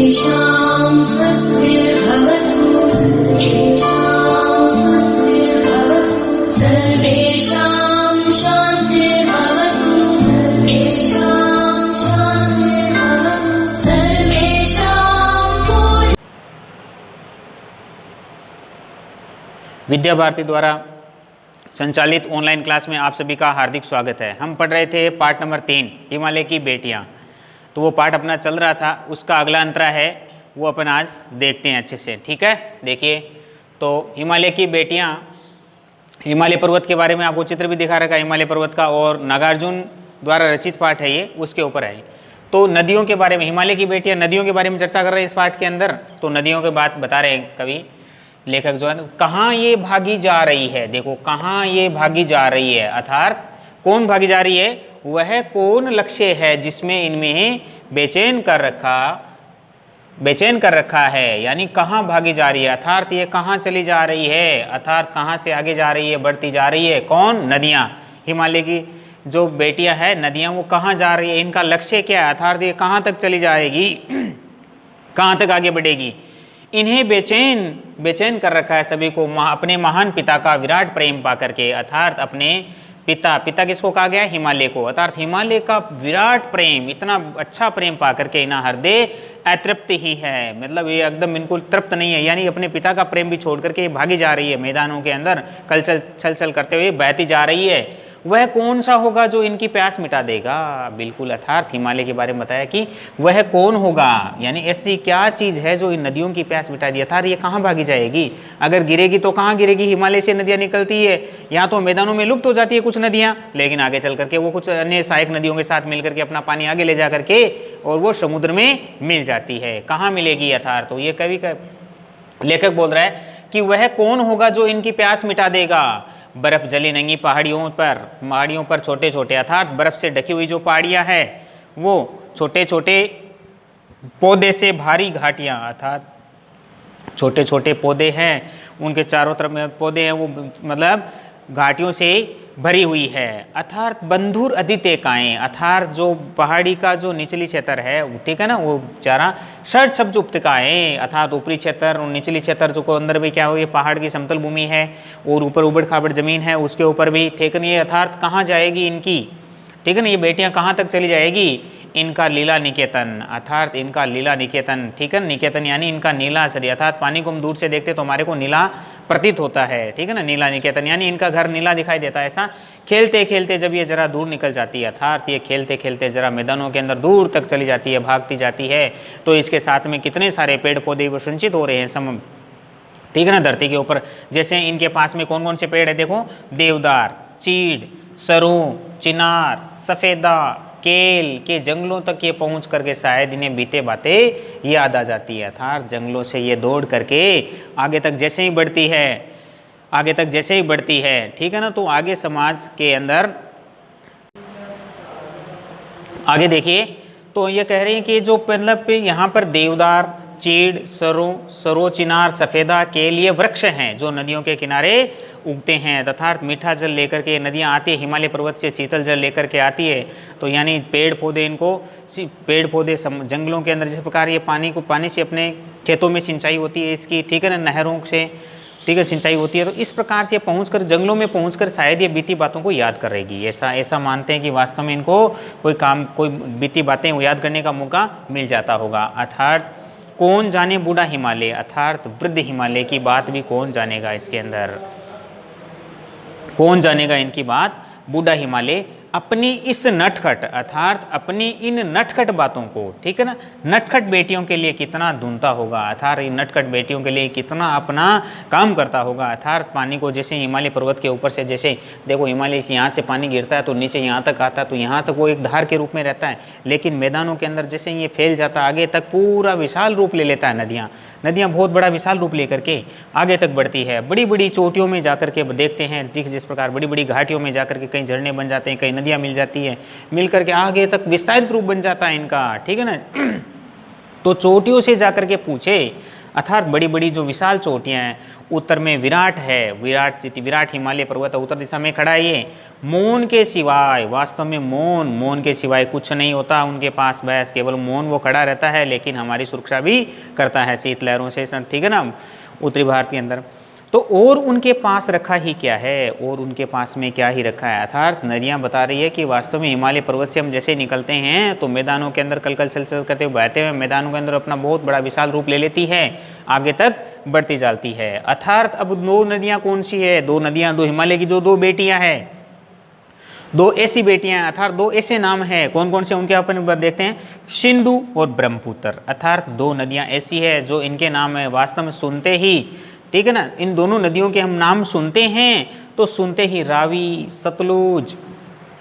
सर्वेषां स्वस्तिर्भवतु सर्वेषां शान्तिर्भवतु सर्वेषां विद्या भारती द्वारा संचालित ऑनलाइन क्लास में आप सभी का हार्दिक स्वागत है। हम पढ़ रहे थे पाठ नंबर 3 हिमालय की बेटियां। तो वो पाठ अपना चल रहा था, उसका अगला अंतरा है वो अपन आज देखते हैं अच्छे से। ठीक है, देखिए तो हिमालय की बेटियां, हिमालय पर्वत के बारे में आपको चित्र भी दिखा रखा है हिमालय पर्वत का, और नागार्जुन द्वारा रचित पाठ है ये, उसके ऊपर है। तो नदियों के बारे में, हिमालय की बेटियां नदियों के बारे में चर्चा कर रहे हैं इस पाठ के अंदर। तो नदियों की बात बता रहे हैं कवि लेखक जो है, कहाँ ये भागी जा रही है। देखो कहाँ ये भागी जा रही है, अर्थात कौन भागी जा रही है, वह कौन लक्ष्य है जिसमें इनमें बेचैन कर रखा है, यानी कहाँ भागी जा रही है, अर्थात ये कहाँ चली जा रही है, अर्थात कहाँ से आगे जा रही है, बढ़ती जा रही है। कौन? नदियाँ। हिमालय की जो बेटियां हैं नदियाँ, वो कहाँ जा रही है, इनका लक्ष्य क्या है, अर्थात ये कहाँ तक चली जाएगी, कहाँ तक आगे बढ़ेगी। इन्हें बेचैन कर रखा है सभी को अपने महान पिता का विराट प्रेम पा करके, अर्थात अपने पिता किसको कहा गया, हिमालय को, अर्थात हिमालय का विराट प्रेम, इतना अच्छा प्रेम पा करके ना हृदय अतृप्त ही है, मतलब ये एकदम बिल्कुल तृप्त नहीं है, यानी अपने पिता का प्रेम भी छोड़ करके भागी जा रही है मैदानों के अंदर, छल करते हुए बहती जा रही है। वह कौन सा होगा जो इनकी प्यास मिटा देगा, बिल्कुल, अर्थात हिमालय के बारे में बताया कि वह कौन होगा, यानी ऐसी क्या चीज़ है जो इन नदियों की प्यास मिटा दी। अर्थात ये कहाँ भागी जाएगी, अगर गिरेगी तो कहाँ गिरेगी, हिमालय से नदियाँ निकलती है, यहाँ तो मैदानों में लुप्त हो जाती है कुछ नदियाँ, लेकिन आगे चल करके वो कुछ अन्य सहायक नदियों के साथ मिल करके अपना पानी आगे ले जा करके और वो समुद्र में मिल जाती है। कहाँ मिलेगी, अर्थात तो ये कवि का लेखक बोल रहा है कि वह कौन होगा जो इनकी प्यास मिटा देगा। बर्फ जली नंगी पहाड़ियों पर छोटे छोटे, अर्थात बर्फ से ढकी हुई जो पहाड़ियां हैं, वो छोटे छोटे पौधे से भारी घाटियां, अर्थात छोटे छोटे पौधे हैं, उनके चारों तरफ में पौधे हैं, वो मतलब घाटियों से भरी हुई है। अर्थात बंधुर अदितेकाएं, अर्थात जो पहाड़ी का जो निचली क्षेत्र है, ठीक है ना, वो चारा षट शब्द उपत्यकाएं, अर्थात ऊपरी क्षेत्र और निचली क्षेत्र जो को अंदर भी क्या हो, ये पहाड़ की समतल भूमि है और ऊपर उबड़ खाबड़ जमीन है, उसके ऊपर भी, ठीक है ना, ये अर्थात कहाँ जाएगी इनकी, ठीक है ना, ये बेटियां कहाँ तक चली जाएगी, इनका लीला निकेतन, अर्थात इनका लीला निकेतन, ठीक है, निकेतन यानी इनका नीला शरीर, अर्थात पानी को हम दूर से देखते तो हमारे को नीला प्रतीत होता है, ठीक है ना, नीला निकेतन यानी इनका घर नीला दिखाई देता है। ऐसा खेलते खेलते जब ये जरा दूर निकल जाती है, अर्थात ये खेलते खेलते जरा मैदानों के अंदर दूर तक चली जाती है, भागती जाती है, तो इसके साथ में कितने सारे पेड़ पौधे वो संचित हो रहे हैं ठीक है ना, धरती के ऊपर। जैसे इनके पास में कौन कौन से पेड़ है, देखो, देवदार, चीड़, सरू, चिनार, सफेदा, केल के जंगलों तक ये पहुंच करके शायद इन्हें बीते बातें याद आ जाती है, अर्थात जंगलों से ये दौड़ करके आगे तक जैसे ही बढ़ती है, ठीक है ना, तो आगे समाज के अंदर आगे देखिए, तो ये कह रहे हैं कि जो मतलब यहाँ पर देवदार, चीड़, सरो, चिनार, सफेदा, केल ये वृक्ष हैं जो नदियों के किनारे उगते हैं, तथा मीठा जल लेकर के नदियाँ आती है, हिमालय पर्वत से शीतल जल लेकर के आती है, तो यानी पेड़ पौधे जंगलों के अंदर जिस प्रकार ये पानी से अपने खेतों में सिंचाई होती है इसकी, ठीक है ना, नहरों से, ठीक है, सिंचाई होती है, तो इस प्रकार से पहुंचकर जंगलों में पहुंचकर शायद ये बीती बातों को याद कर रहेगी। ऐसा मानते हैं कि वास्तव में इनको कोई बीती बातें याद करने का मौका मिल जाता होगा। अर्थात कौन जाने बूढ़ा हिमालय, अर्थात वृद्ध हिमालय की बात भी कौन जानेगा, इसके अंदर कौन जानेगा इनकी बात, बूढ़ा हिमालय अपनी इस नटखट, अर्थात अपनी इन नटखट बातों को, ठीक है ना, नटखट बेटियों के लिए कितना ढूंढता होगा, अर्थात इन नटखट बेटियों के लिए कितना अपना काम करता होगा। अर्थात पानी को जैसे हिमालय पर्वत के ऊपर से, जैसे देखो हिमालय से यहाँ से पानी गिरता है तो नीचे यहाँ तक आता है, तो यहाँ तक वो एक धार के रूप में रहता है, लेकिन मैदानों के अंदर जैसे ये फैल जाता है आगे तक पूरा विशाल रूप ले लेता है। नदियाँ बहुत बड़ा विशाल रूप लेकर के आगे तक बढ़ती है, बड़ी बड़ी चोटियों में जाकर के देखते हैं, ठीक जिस प्रकार बड़ी बड़ी घाटियों में जाकर के कई झरने बन जाते हैं, कई नदियाँ मिल जाती है, मिल करके आगे तक विस्तारित रूप बन जाता है इनका, ठीक है ना। तो चोटियों से जाकर के पूछे, अर्थात बड़ी बड़ी जो विशाल चोटियाँ हैं, उत्तर में विराट है, विराट हिमालय पर्वत उत्तर दिशा में खड़ा है। ये मौन के सिवाय, वास्तव में मौन के सिवाय कुछ नहीं होता उनके पास, बस केवल मौन वो खड़ा रहता है, लेकिन हमारी सुरक्षा भी करता है शीतलहरों से, ठीक है ना, उत्तरी भारत के अंदर। तो और उनके पास रखा ही क्या है, और उनके पास में क्या ही रखा है, अर्थात नदियाँ बता रही है कि वास्तव में हिमालय पर्वत से हम जैसे निकलते हैं तो मैदानों के अंदर कलकल छलछल करते हुए बहते हुए मैदानों के अंदर अपना बहुत बड़ा विशाल रूप ले लेती है, आगे तक बढ़ती जाती है। अर्थात अब दो नदियाँ कौन सी है, दो नदियाँ, दो हिमालय की जो दो बेटियाँ हैं, दो ऐसी बेटियां, अर्थात दो ऐसे नाम हैं, कौन कौन से उनके अपन देखते हैं, सिंधु और ब्रह्मपुत्र। अर्थात दो नदियां ऐसी है जो इनके नाम है वास्तव में सुनते ही, ठीक है ना, इन दोनों नदियों के हम नाम सुनते हैं तो सुनते ही रावी, सतलुज,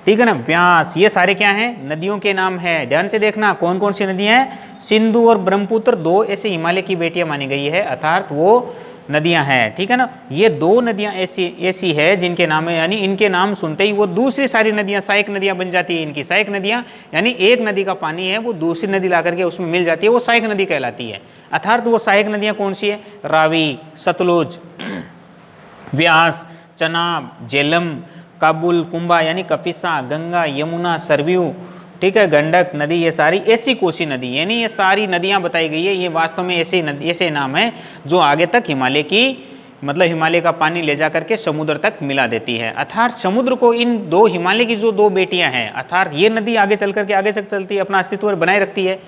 ठीक है ना, व्यास, ये सारे क्या हैं, नदियों के नाम है। ध्यान से देखना कौन कौन सी नदियां हैं, सिंधु और ब्रह्मपुत्र दो ऐसे हिमालय की बेटियां मानी गई है, अर्थात वो नदियां हैं, ठीक है ना। ये दो नदियां ऐसी है जिनके नाम है, यानी इनके नाम सुनते ही वो दूसरी सारी नदियां सहायक नदियां बन जाती है। इनकी सहायक नदियां, यानी एक नदी का पानी है वो दूसरी नदी ला करके उसमें मिल जाती है, वो सहायक नदी कहलाती है। अर्थात वो सहायक नदियां कौन सी है, रावी, सतलुज, व्यास, चनाब, झेलम, काबुल, कुंभा यानी कपिसा, गंगा, यमुना, सरयू, ठीक है, गंडक नदी, ये सारी ऐसी कोसी नदी, यानी ये सारी नदियां बताई गई है, ये वास्तव में ऐसे नाम है जो आगे तक हिमालय की, मतलब हिमालय का पानी ले जा करके समुद्र तक मिला देती है। अर्थात समुद्र को इन दो हिमालय की जो दो बेटियां हैं, अर्थात ये नदी आगे चल करके आगे तक चलती है, अपना अस्तित्व बनाए रखती है,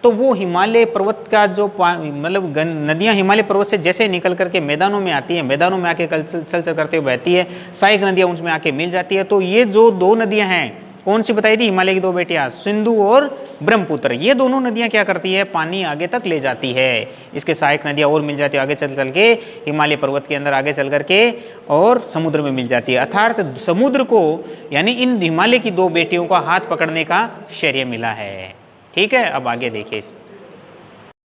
तो वो हिमालय पर्वत का जो मतलब नदियां हिमालय पर्वत से जैसे निकल करके मैदानों में आती है, मैदानों में आके चल करते हुए बहती है, सहायक नदियां उनमें आके मिल जाती है। तो ये जो दो नदियां हैं, कौन सी बताई थी, हिमालय की दो बेटियां, सिंधु और ब्रह्मपुत्र, ये दोनों नदियां क्या करती है, पानी आगे तक ले जाती है, इसके सहायक नदियां और मिल जाती है आगे चल के हिमालय पर्वत के अंदर आगे चल करके और समुद्र में मिल जाती है। अर्थात समुद्र को, यानी इन हिमालय की दो बेटियों का हाथ पकड़ने का श्रेय मिला है। ठीक है, अब आगे देखिए।